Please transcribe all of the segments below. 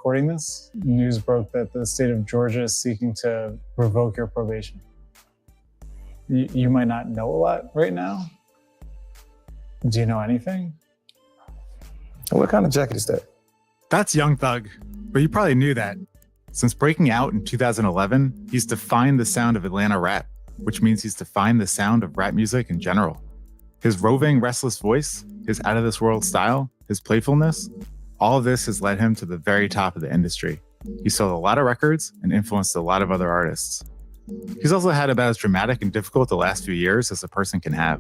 recording this, news broke that the state of Georgia is seeking to revoke your probation. You might not know a lot right now. Do you know anything? What kind of jacket is that? That's Young Thug, but you probably knew that. Since breaking out in 2011, he's defined the sound of Atlanta rap, which means he's defined the sound of rap music in general. His roving, restless voice, his out-of-this-world style, his playfulness, all of this has led him to the very top of the industry. He sold a lot of records and influenced a lot of other artists. He's also had about as dramatic and difficult the last few years as a person can have.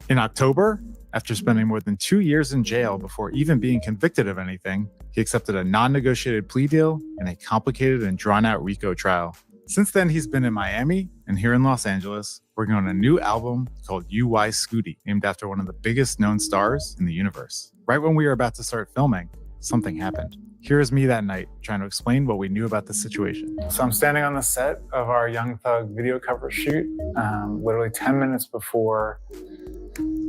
In October, after spending more than 2 years in jail before even being convicted of anything, he accepted a non-negotiated plea deal and a complicated and drawn-out RICO trial. Since then, he's been in Miami and here in Los Angeles, working on a new album called UY Scooty, named after one of the biggest known stars in the universe. Right when we were about to start filming, something happened. Here is me that night, trying to explain what we knew about the situation. So I'm standing on the set of our Young Thug video cover shoot, literally 10 minutes before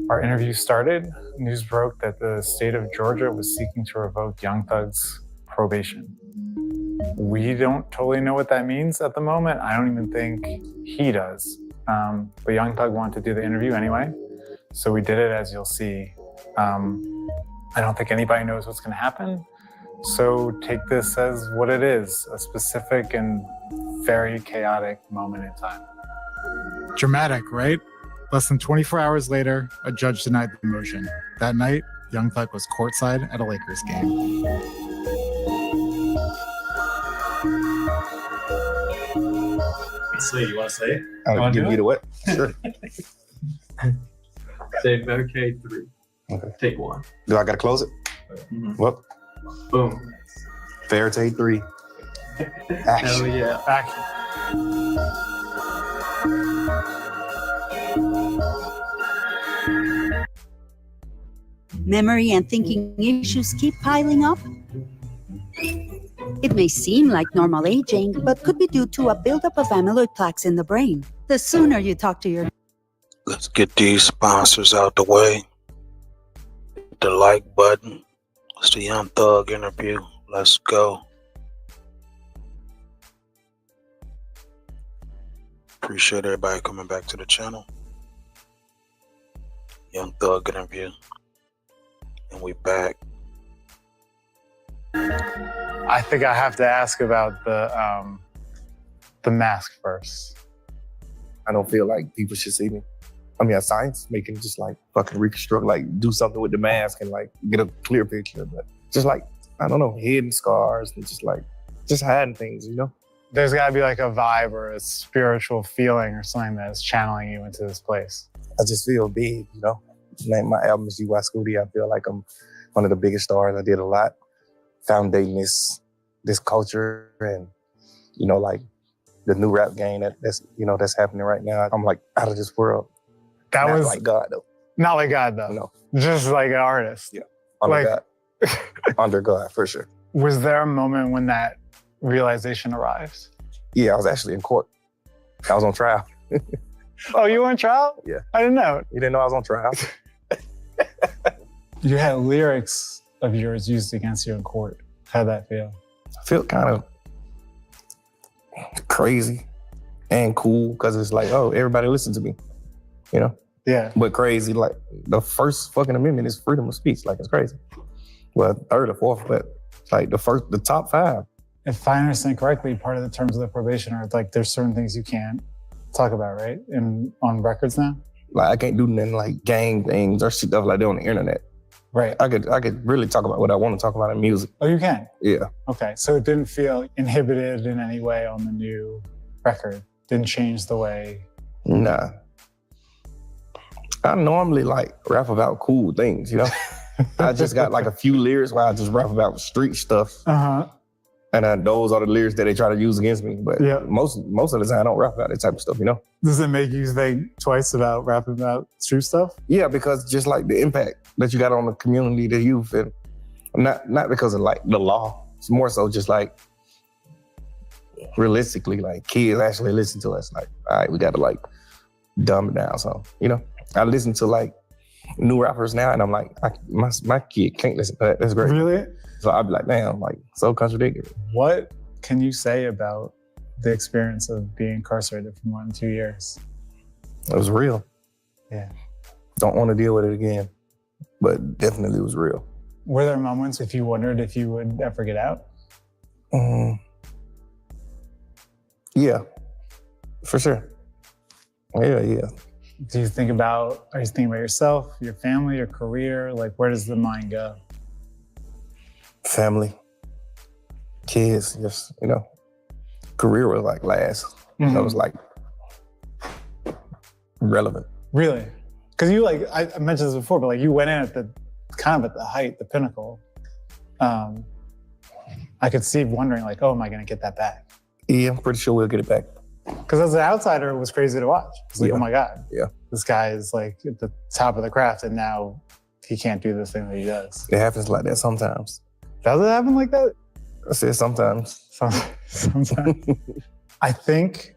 our interview started. News broke that the state of Georgia was seeking to revoke Young Thug's probation. We don't totally know what that means at the moment. I don't even think he does. But Young Thug wanted to do the interview anyway, so we did it, as you'll see. I don't think anybody knows what's gonna happen. So take this as what it is, a specific and very chaotic moment in time. Dramatic, right? Less than 24 hours later, a judge denied the motion. That night, Young Thug was courtside at a Lakers game. So you want to say it? Give me the what? Sure. Say Medicaid 3. Okay. Take 1. Do I gotta close it? Mm-hmm. What? Boom. Fair take 3. Action. Hell yeah. Action. Memory and thinking issues keep piling up? It may seem like normal aging, but could be due to a buildup of amyloid plaques in the brain. The sooner you talk to your... Let's get these sponsors out the way. The like button. It's the Young Thug interview. Let's go. Appreciate everybody coming back to the channel. Young Thug interview. And we back. I think I have to ask about the mask first. I don't feel like people should see me. I mean, science making just like fucking reconstruct, like do something with the mask and like get a clear picture. But just like, I don't know, hidden scars and just hiding things, you know? There's gotta be like a vibe or a spiritual feeling or something that's channeling you into this place. I just feel big, you know? Like my album is UY Scooty. I feel like I'm one of the biggest stars. I did a lot foundating this culture and, you know, like the new rap game that's happening right now. I'm like out of this world. That Not was like God though. not like God though. No. Just like an artist. Yeah. Under Like- God. Under God, for sure. Was there a moment when that realization arrived? Yeah, I was actually in court. I was on trial. Oh, you were on trial? Yeah. I didn't know. You didn't know I was on trial? You had lyrics of yours used against you in court. How'd that feel? I feel kind of crazy and cool because it's like, oh, everybody listen to me, you know? Yeah. But crazy, like the first fucking amendment is freedom of speech. Like it's crazy. Well, third or fourth, but like the top 5. If I understand correctly, part of the terms of the probation are like there's certain things you can't talk about, right? On records now? Like I can't do nothing like gang things or stuff like that on the internet. Right. I could really talk about what I want to talk about in music. Oh, you can? Yeah. Okay. So it didn't feel inhibited in any way on the new record? Didn't change the way? Nah. I normally like rap about cool things, you know? I just got like a few lyrics where I just rap about street stuff. Uh-huh. And those are the lyrics that they try to use against me. But Yeah. most of the time I don't rap about that type of stuff, you know? Does it make you think twice about rapping about street stuff? Yeah, because just like the impact that you got on the community, the youth, and not because of like the law. It's more so just like realistically, like kids actually listen to us. Like, all right, we got to like dumb it down. So, you know, I listen to like new rappers now, and I'm like, my kid can't listen to that. That's great. Really? So I'd be like, damn, like so contradictory. What can you say about the experience of being incarcerated for more than 2 years? It was real. Yeah. Don't want to deal with it again, but definitely it was real. Were there moments if you wondered if you would ever get out? Yeah, for sure. Yeah. Are you thinking about yourself, your family, your career? Like, where does the mind go? Family, kids, just, career was like last. That was like relevant. Really? Because you I mentioned this before, but you went in at the height, the pinnacle. I could see wondering oh, am I going to get that back? Yeah, I'm pretty sure we'll get it back. Because as an outsider, it was crazy to watch. It's Yeah. oh my God. Yeah. This guy is at the top of the craft and now he can't do this thing that he does. It happens like that sometimes. Does it happen like that? I said sometimes. Sometimes. I think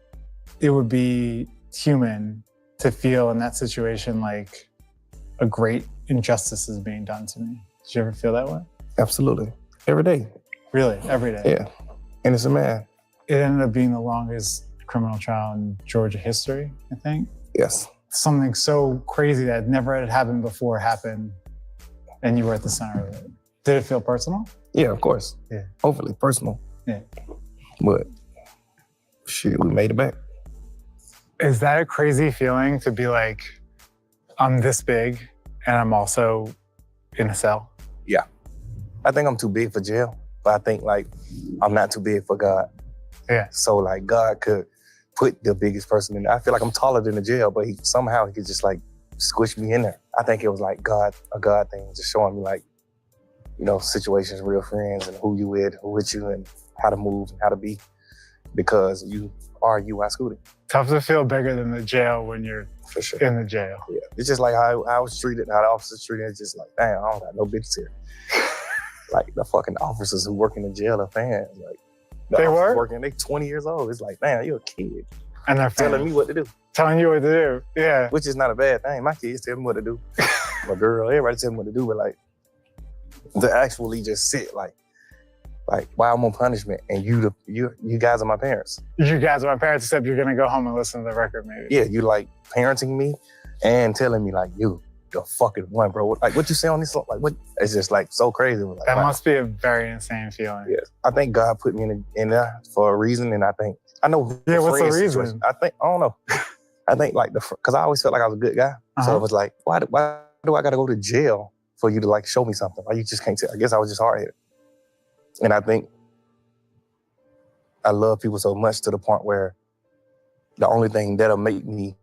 it would be human to feel in that situation like a great injustice is being done to me. Did you ever feel that way? Absolutely. Every day. Really? Every day? Yeah. Innocent man. It ended up being the longest criminal trial in Georgia history, I think. Yes. Something so crazy that never had happened before happened, and you were at the center of it. Did it feel personal? Yeah, of course. Yeah. Hopefully personal. Yeah. But shit, we made it back. Is that a crazy feeling to be I'm this big and I'm also in a cell? Yeah. I think I'm too big for jail, but I think I'm not too big for God. Yeah. So God could put the biggest person in there. I feel like I'm taller than the jail, but somehow he could just squish me in there. I think it was a God thing, just showing me situations, real friends, and who you with you, and how to move and how to be, because you are UI Scooty. Tough to feel bigger than the jail when you're For sure. in the jail. Yeah. It's just how I was treated, how the officers treated. It's just damn, I don't got no business here. The fucking officers who work in the jail are fans. They were? Working, they 20 years old. It's man, you're a kid. And they're Telling me what to do. telling you what to do. Yeah. Which is not a bad thing. My kids tell me what to do. My girl, everybody tell me what to do, but to actually just sit why I'm on punishment and you guys are my parents. You guys are my parents, except you're gonna go home and listen to the record maybe. Yeah, you parenting me and telling me you're fucking one, bro. What you say on this song? What? It's just so crazy. That wow. must be a very insane feeling. Yes. I think God put me in there for a reason, and I know. Yeah, what's the friend reason? situation. I don't know. I think because I always felt like I was a good guy. So it was why do I got to go to jail for you to show me something? Why you just can't tell? I guess I was just hard-headed. And I think I love people so much to the point where the only thing that'll make me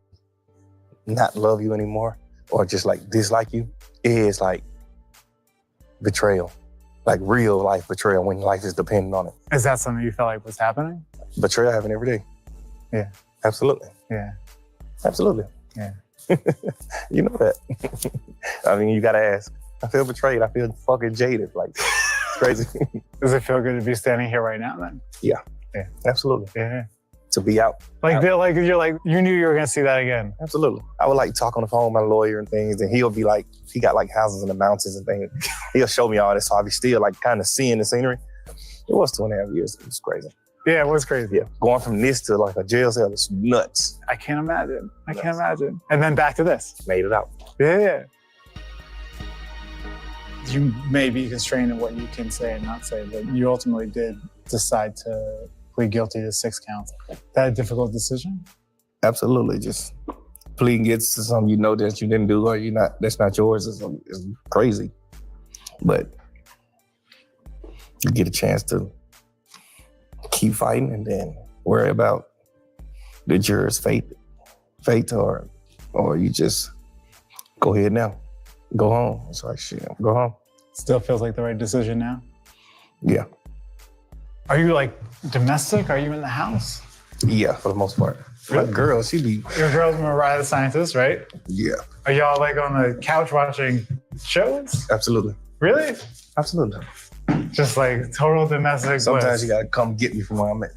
not love you anymore or just dislike you is betrayal. Real life betrayal when life is dependent on it. Is that something you felt was happening? Betrayal happen every day. Yeah. Absolutely. Yeah. Absolutely. Yeah. You know that. I mean, you gotta ask. I feel betrayed. I feel fucking jaded. It's crazy. Does it feel good to be standing here right now then? Yeah. Absolutely. Yeah. To be out. You knew you were gonna see that again. Absolutely. I would talk on the phone with my lawyer and things, and he'll be he got houses in the mountains and things. He'll show me all this, so I'll be still kind of seeing the scenery. It was 2.5 years. It was crazy. Yeah, it was crazy. Yeah. Going from this to a jail cell is nuts. I can't imagine. I can't imagine. And then back to this. Made it out. Yeah. You may be constrained in what you can say and not say, but you ultimately did decide to plead guilty to 6 counts. That a difficult decision? Absolutely. Just pleading guilty to something that you didn't do or that's not yours is crazy. But you get a chance to keep fighting and then worry about the juror's fate or you just go ahead now. Go home. It's shit, go home. Still feels like the right decision now? Yeah. Are you domestic? Are you in the house? Yeah, for the most part. My girl, she be... Your girl's Mariah the Scientist, right? Yeah. Are y'all on the couch watching shows? Absolutely. Really? Absolutely. Just total domestic Sometimes bliss. you gotta come get me from where I'm at.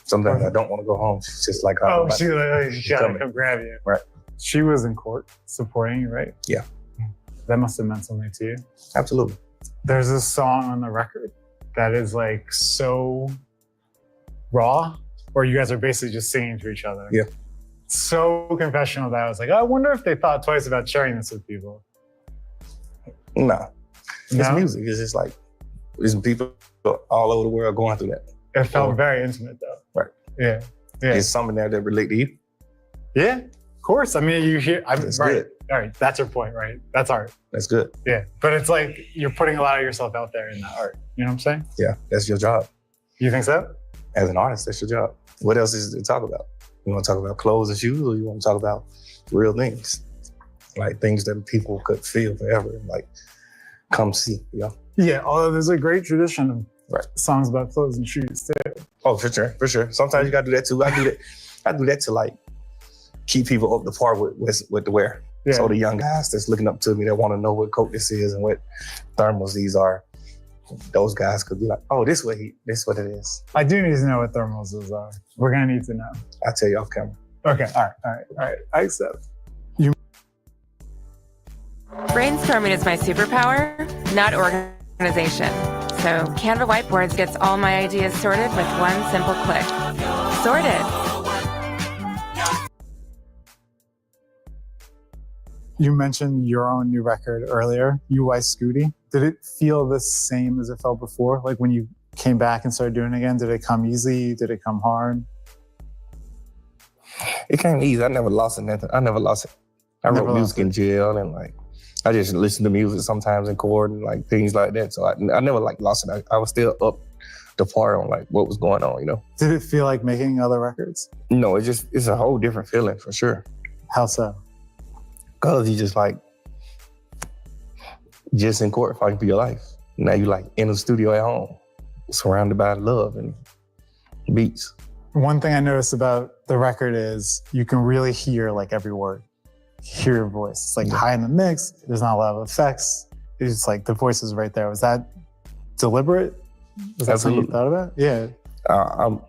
Sometimes I don't want to go home. She's just she gotta come grab you. Right. She was in court supporting you, right? Yeah. That must have meant something to you. Absolutely. There's this song on the record that is like so raw, where you guys are basically just singing to each other. Yeah. So confessional that I was like, I wonder if they thought twice about sharing this with people. Nah, it's No? music. It's just like, there's people all over the world going through that. It felt Oh. very intimate though. Right. Yeah. Yeah. There's something there that relate to you. Yeah. Of course. I mean, you hear, I'm That's right. good. All right. That's your point, right? That's art. That's good. Yeah. But it's like you're putting a lot of yourself out there in that art. You know what I'm saying? Yeah, that's your job. You think so? As an artist, that's your job. What else is to talk about? You want to talk about clothes and shoes, or you want to talk about real things? Like things that people could feel forever and like come see, you know? Yeah. Although there's a great tradition of Right. songs about clothes and shoes too. Oh, for sure, for sure. Sometimes you gotta do that too. I do that to like keep people up to par with the wear. Yeah. So the young guys that's looking up to me that want to know what coat this is and what thermals these are, those guys could be like, oh, this what it is. I do need to know what thermals are. We're gonna need to know. I'll tell you off camera. Okay. All right. I accept. Brainstorming is my superpower, not organization. So Canva Whiteboards gets all my ideas sorted with one simple click. Sorted. You mentioned your own new record earlier, UI Scooty. Did it feel the same as it felt before? Like when you came back and started doing it again, did it come easy? Did it come hard? It came easy. I never lost it. Nothing. I never lost it. I Never wrote lost music in jail and like I just listened to music sometimes in court and like things like that. So I never like lost it. I was still up to par on like what was going on, you know? Did it feel like making other records? No, it's a whole different feeling for sure. How so? Cause you just like, just in court fighting for your life. Now you like in the studio at home, surrounded by love and beats. One thing I noticed about the record is you can really hear like every word. Hear your voice. It's like high in the mix. There's not a lot of effects. It's just like the voice is right there. Was that deliberate? Was that something you Absolutely. thought about? Yeah.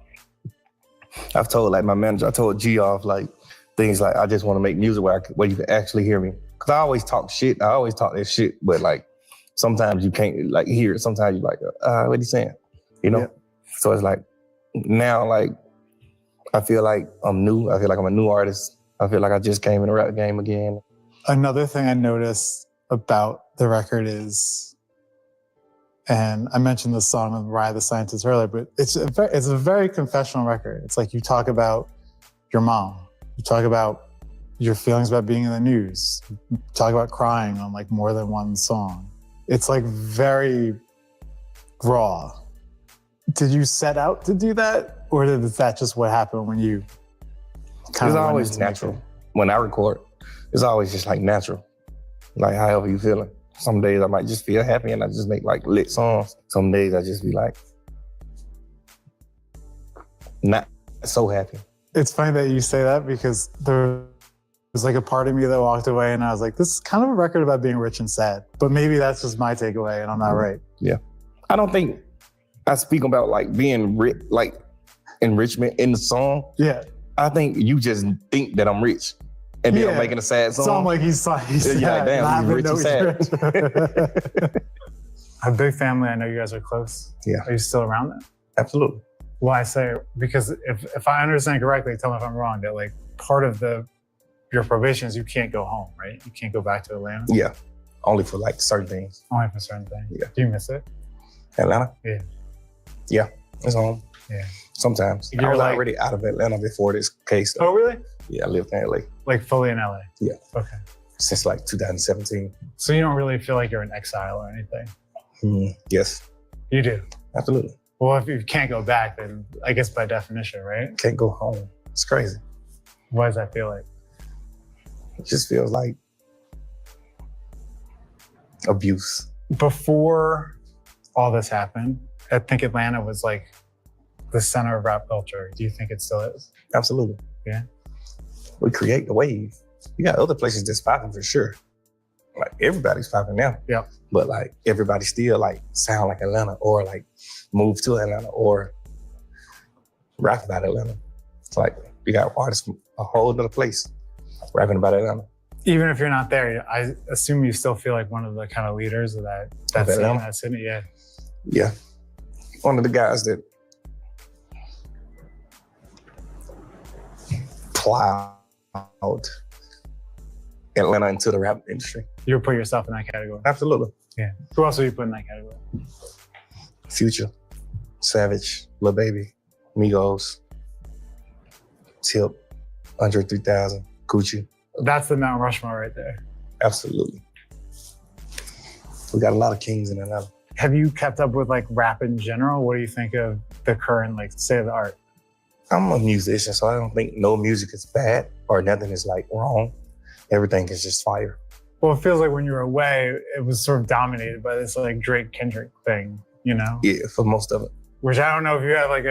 I've told like my manager, I told G off like things like I just want to make music where you can actually hear me. Cause I always talk shit. I always talk that shit, but like sometimes you can't like hear it. Sometimes you like, what he saying? You know? Yeah. So it's like now like I feel like I'm new. I feel like I'm a new artist. I feel like I just came in the rap game again. Another thing I noticed about the record is, and I mentioned the song of Rye the Scientist earlier, but it's a very confessional record. It's like you talk about your mom. You talk about your feelings about being in the news. You talk about crying on like more than one song. It's like very raw. Did you set out to do that? Or is that just what happened when you It's went always into making natural. it? When I record, it's always just like natural. Like however you feeling. Some days I might just feel happy and I just make like lit songs. Some days I just be like, not so happy. It's funny that you say that because there was like a part of me that walked away and I was like, this is kind of a record about being rich and sad. But maybe that's just my takeaway and I'm not right. I don't think I speak about like being like enrichment in the song. Yeah. I think you just think that I'm rich and then Yeah. I'm making a sad song. Sound like he's sad. Yeah, like, damn, Not he's even rich know and he's rich. A big family. I know you guys are close. Yeah. Are you still around them? Absolutely. Well, I say, because if I understand correctly, tell me if I'm wrong, that like part of your probation is you can't go home, right? You can't go back to Atlanta. Yeah. Only for like certain things. Only for certain things. Yeah. Do you miss it? Atlanta? Yeah. Yeah. It's home. Yeah. Sometimes. I You're was like- already out of Atlanta before this case. Though. Oh, really? Yeah, I lived in LA Like fully in LA? Yeah. Okay. since like 2017. So you don't really feel like you're in exile or anything? Yes, You do? absolutely. Well, if you can't go back, then I guess by definition, right? Can't go home. It's crazy. What does that feel like? It just feels like abuse. Before all this happened, I think Atlanta was like the center of rap culture. Do you think it still is? Absolutely. Yeah. We create the wave. You got other places that's popping for sure. Like everybody's popping now. Yeah. But like everybody still like sound like Atlanta or like move to Atlanta or rap about Atlanta. It's like you got artists from a whole other place rapping about Atlanta. Even if you're not there, I assume you still feel like one of the kind of leaders of that Of scene, Atlanta? that city. Yeah. Yeah. One of the guys that plowed Atlanta into the rap industry. You would put yourself in that category. Absolutely. Yeah. Who else would you put in that category? Future, Savage, Lil Baby, Migos, Tip, Andre 3000, Gucci. That's the Mount Rushmore right there. Absolutely. We got a lot of kings in Atlanta. Have you kept up with like rap in general? What do you think of the current like state of the art? I'm a musician, so I don't think no music is bad or nothing is like wrong. Everything is just fire. Well, it feels like when you were away, it was sort of dominated by this like Drake Kendrick thing, you know? Yeah, for most of it. Which I don't know if you have like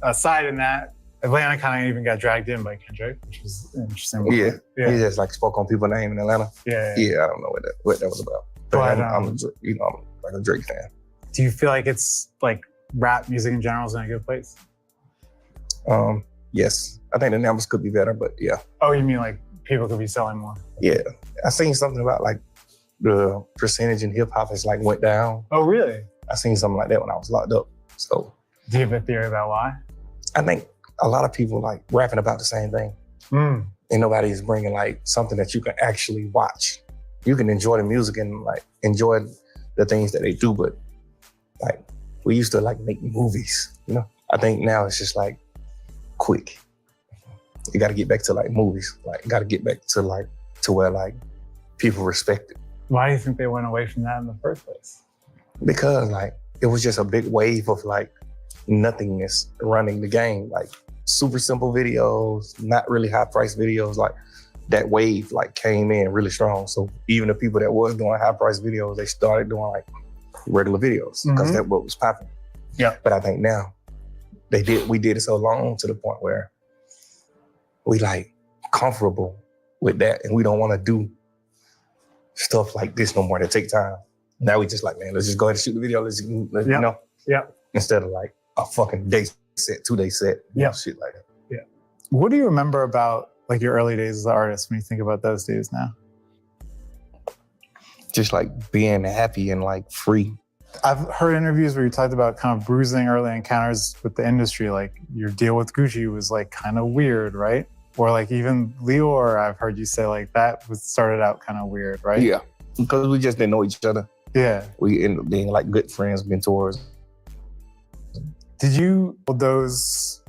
a side in that. Atlanta kind of even got dragged in by Kendrick, which was interesting. Yeah. Yeah. He just like spoke on people's name in Atlanta. Yeah. Yeah, I don't know what that was about. But But, I'm like a Drake fan. Do you feel like it's like rap music in general is in a good place? Yes, I think the numbers could be better, but yeah. Oh, you mean like people could be selling more? Yeah, I seen something about like the percentage in hip hop has like went down. Oh, really? I seen something like that when I was locked up. So Do you have a theory about why? I think a lot of people like rapping about the same thing. Mm. And nobody's bringing like something that you can actually watch. You can enjoy the music and like enjoy the things that they do, but like we used to like make movies, you know? I think now it's just like quick. You gotta get back to like movies. Like gotta get back to like to where like people respect it. Why do you think they went away from that in the first place? Because like it was just a big wave of like nothingness running the game. Like super simple videos, not really high price videos. Like that wave like came in really strong. So even the people that was doing high price videos, they started doing like regular videos because that's what was popping. Yeah. But I think now we did it so long to the point where we like comfortable with that and we don't want to do stuff like this no more that take time. Now we just like, man, let's just go ahead and shoot the video. Let's you know. Yeah. Instead of like a fucking day set, 2-day set, shit like that. Yeah. What do you remember about like your early days as an artist when you think about those days now? Just like being happy and like free. I've heard interviews where you talked about kind of bruising early encounters with the industry. Like your deal with Gucci was like kind of weird, right? Or like even Lior, I've heard you say like that started out kind of weird, right? Yeah. Because we just didn't know each other. Yeah. We ended up being like good friends, mentors. Did you hold those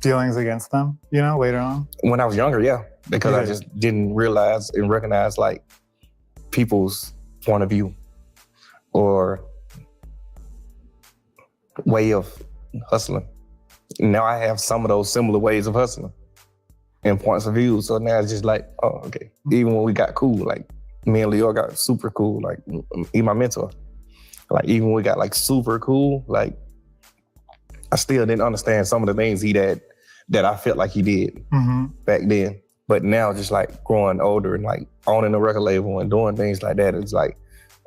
dealings against them, you know, later on? When I was younger, yeah. Because I Yeah. just didn't realize and recognize like people's point of view or way of hustling. Now I have some of those similar ways of hustling and points of view. So now it's just like, oh, okay. Even when we got cool, like me and Leo got super cool, like he my mentor. Like even when we got like super cool, like I still didn't understand some of the things he did that I felt like he did back then. But now just like growing older and like owning a record label and doing things like that, it's like,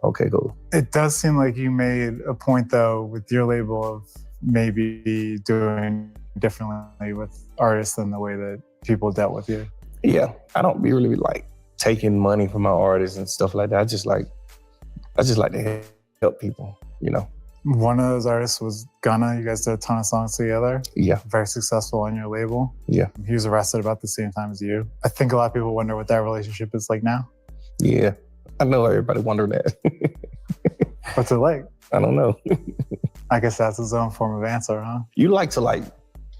okay, cool. It does seem like you made a point though with your label of maybe doing differently with artists than the way that people dealt with you. Yeah, I don't be really like taking money from my artists and stuff like that. I just like to help people, you know? One of those artists was Gunna. You guys did a ton of songs together. Yeah. Very successful on your label. Yeah. He was arrested about the same time as you. I think a lot of people wonder what that relationship is like now. Yeah, I know everybody wondering that. What's it like? I don't know. I guess that's his own form of answer, huh? You like to like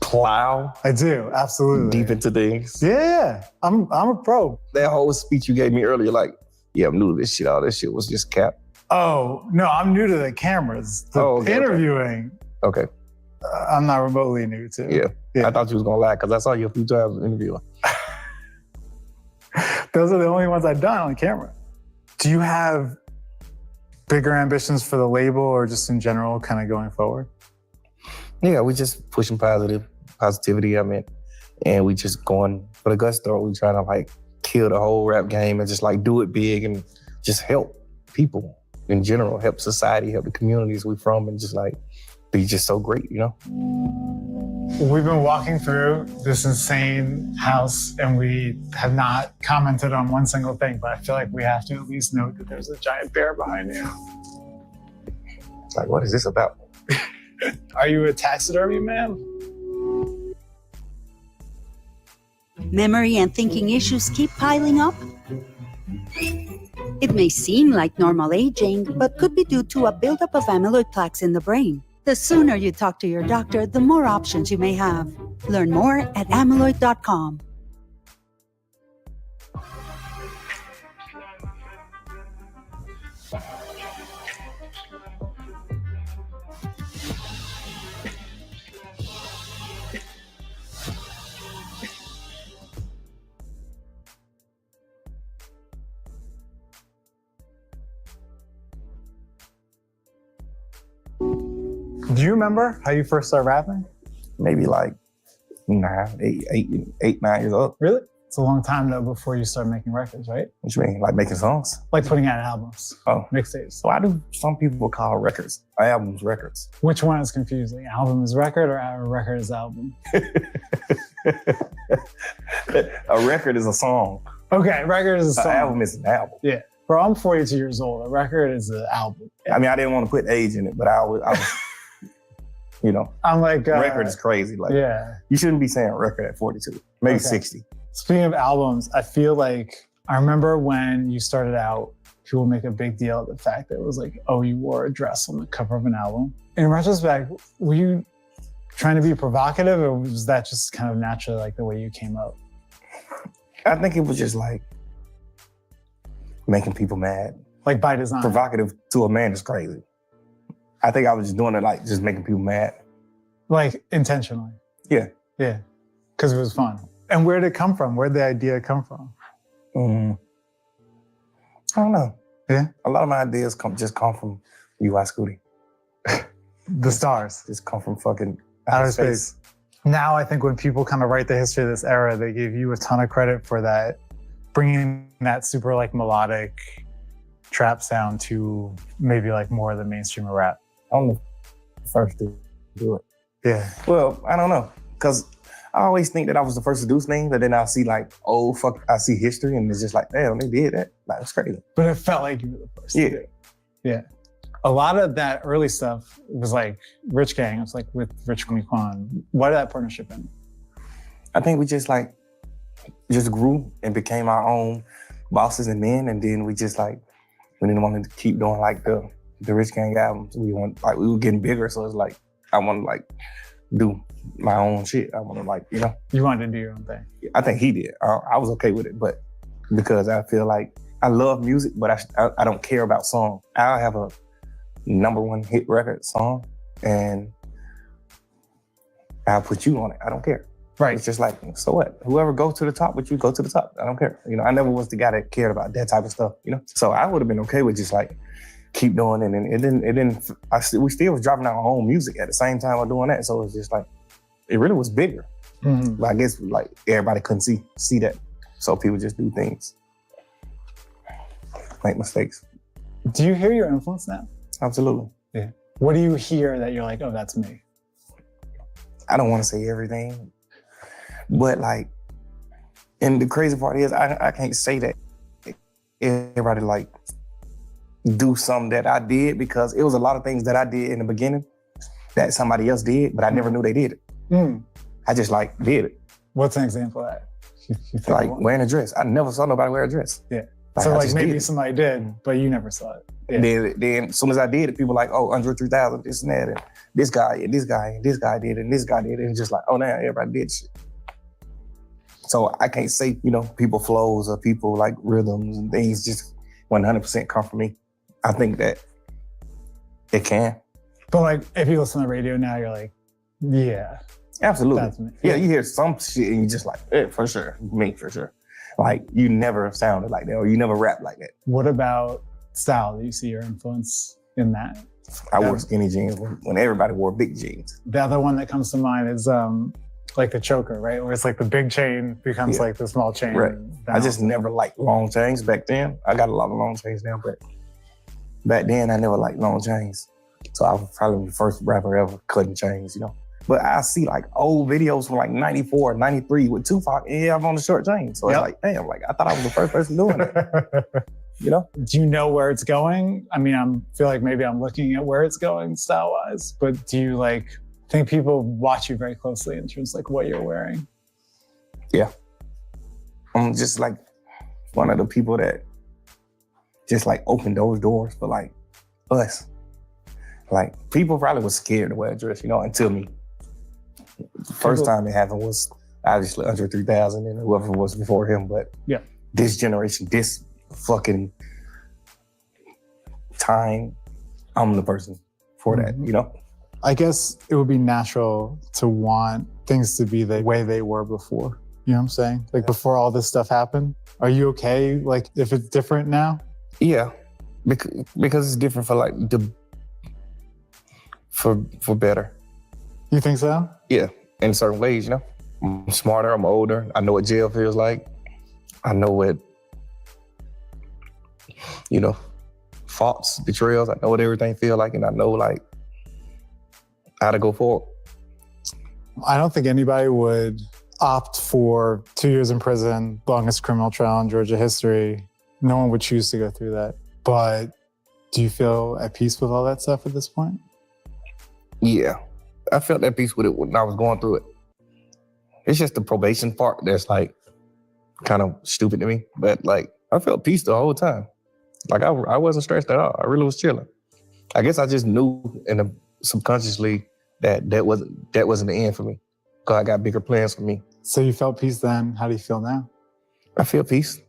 plow I do, absolutely. deep into things. Yeah. I'm a pro. That whole speech you gave me earlier, like, yeah, I'm new to this shit. All this shit was just cap. Oh, no, I'm new to the cameras. The Okay. interviewing, Okay. I'm not remotely new to. Yeah. I thought you was gonna lie because I saw you a few times interviewing. Those are the only ones I've done on camera. Do you have bigger ambitions for the label or just in general kind of going forward? Yeah, we just pushing positivity, I mean, and we just going for the gusto. We trying to like kill the whole rap game and just like do it big and just help people in general, help society, help the communities we from, and just like be just so great, you know? We've been walking through this insane house and we have not commented on one single thing, but I feel like we have to at least note that there's a giant bear behind you. Like, what is this about? Are you a taxidermy man? Memory and thinking issues keep piling up? It may seem like normal aging, but could be due to a buildup of amyloid plaques in the brain. The sooner you talk to your doctor, the more options you may have. Learn more at amyloid.com. Do you remember how you first started rapping? Maybe like 9 years old. Really? It's a long time though before you start making records, right? What you mean? Like making songs? Like putting out albums, Oh. mixtapes. Why do some people call records, albums, records? Which one is confusing? Album is record or a record is album? A record is a song. Okay, record is a An song. album is an album. Bro, I'm 42 years old. A record is an album. I mean, I didn't want to put age in it, but I was you know, I'm like, record is crazy. Like, yeah. you shouldn't be saying record at 42, maybe Okay. 60. Speaking of albums, I feel like I remember when you started out, people make a big deal of the fact that it was like, oh, you wore a dress on the cover of an album. In retrospect, were you trying to be provocative or was that just kind of naturally like the way you came up? I think it was just like making people mad. Like by design? Provocative to a man is crazy. I think I was just doing it like just making people mad. Like intentionally? Yeah. Yeah, because it was fun. And where did it come from? Where did the idea come from? I don't know. Yeah? A lot of my ideas come from UI Scooty. The stars. Just come from fucking Outer space. Now I think when people kind of write the history of this era, they give you a ton of credit for that, bringing that super like melodic trap sound to maybe like more of the mainstream of rap. I'm the first to do it. Yeah. Well, I don't know. Because I always think that I was the first to do things, but then I'll see like, oh, fuck, I see history and it's just like, damn, they did that. Like, it's crazy. But it felt like you were the first. Yeah. To do it. Yeah. A lot of that early stuff was like Rich Gang. It was like with Rich Homie Quan. Why did that partnership end? I think we just grew and became our own bosses and men. And then we just like, we didn't want to keep doing like the Rich Gang albums. We were getting bigger. So it's like, I want to like do my own shit. I want to like, you know. You wanted to do your own thing. I think he did. I was okay with it, but because I feel like I love music, but I don't care about song. I'll have a #1 hit record song and I'll put you on it. I don't care. Right. It's just like, so what? Whoever goes to the top with you, go to the top. I don't care. You know, I never was the guy that cared about that type of stuff, you know? So I would have been okay with just like keep doing it. And we still was dropping our own music at the same time of doing that. So it was just like, it really was bigger. Mm-hmm. But I guess like everybody couldn't see that. So people just do things. Make mistakes. Do you hear your influence now? Absolutely. Yeah. What do you hear that you're like, oh, that's me? I don't want to say everything, but like, and the crazy part is I can't say that everybody like do something that I did because it was a lot of things that I did in the beginning that somebody else did, but I never knew they did it. Mm. I just like did it. What's an example of that? You think Like of one? wearing a dress. I never saw nobody wear a dress. Yeah. Like, So I like just maybe did it. somebody did, but you never saw it. Yeah. Then as soon as I did it, people like, oh, Andre 3000, this and that, and this guy, and this guy, and this guy did it, and this guy did it. And it's just like, oh, now everybody did shit. So I can't say, you know, people flows or people like rhythms and things just 100% come from me. I think that it can. But like if you listen to the radio now, you're like, yeah, Absolutely. that's me. Yeah, you hear some shit and you just like, for sure, me for sure. Like you never sounded like that or you never rapped like that. What about style? Do you see your influence in that? I wore skinny jeans when everybody wore big jeans. The other one that comes to mind is like the choker, right? Where it's like the big chain becomes Yeah. like the small chain. Right. I down. just never liked long chains back then. I got a lot of long chains now, but back then I never liked long chains. So I was probably the first rapper ever cutting chains, you know. But I see like old videos from like 94, 93 with Tupac and I'm on the short chain. So Yep. it's like, damn, like I thought I was the first person doing it, you know? Do you know where it's going? I mean, I feel like maybe I'm looking at where it's going style wise, but do you like think people watch you very closely in terms of like what you're wearing? I'm just like one of the people that just like opened those doors for like us. Like people probably was scared to wear a dress, you know, until me. The first time it happened was obviously Andre 3000 and whoever was before him, but Yeah. this generation, this fucking time, I'm the person for that, you know? I guess it would be natural to want things to be the way they were before. You know what I'm saying? Like before all this stuff happened. Are you okay? Like if it's different now? Yeah, because it's different for like for better. You think so? Yeah, in certain ways, you know. I'm smarter, I'm older. I know what jail feels like. I know what, you know, faults, betrayals. I know what everything feels like, and I know like how to go forward. I don't think anybody would opt for 2 years in prison, longest criminal trial in Georgia history. No one would choose to go through that. But do you feel at peace with all that stuff at this point? Yeah, I felt that peace with it when I was going through it. It's just the probation part that's like kind of stupid to me. But like, I felt peace the whole time. Like I wasn't stressed at all. I really was chilling. I guess I just knew subconsciously that wasn't the end for me. Cause I got bigger plans for me. So you felt peace then. How do you feel now? I feel peace.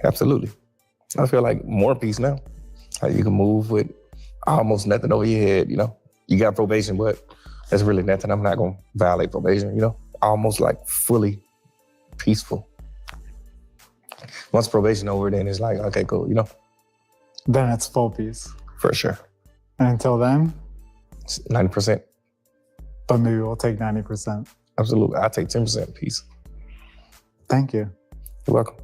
Absolutely. I feel like more peace now. Like you can move with almost nothing over your head, you know? You got probation, but that's really nothing. I'm not gonna violate probation, you know? Almost like fully peaceful. Once probation over, then it's like, okay, cool, you know? Then it's full peace. For sure. And until then, It's 90%. but maybe we'll take 90%. Absolutely. I'll take 10% peace. Thank you. You're welcome.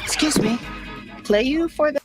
Excuse me. Play you for the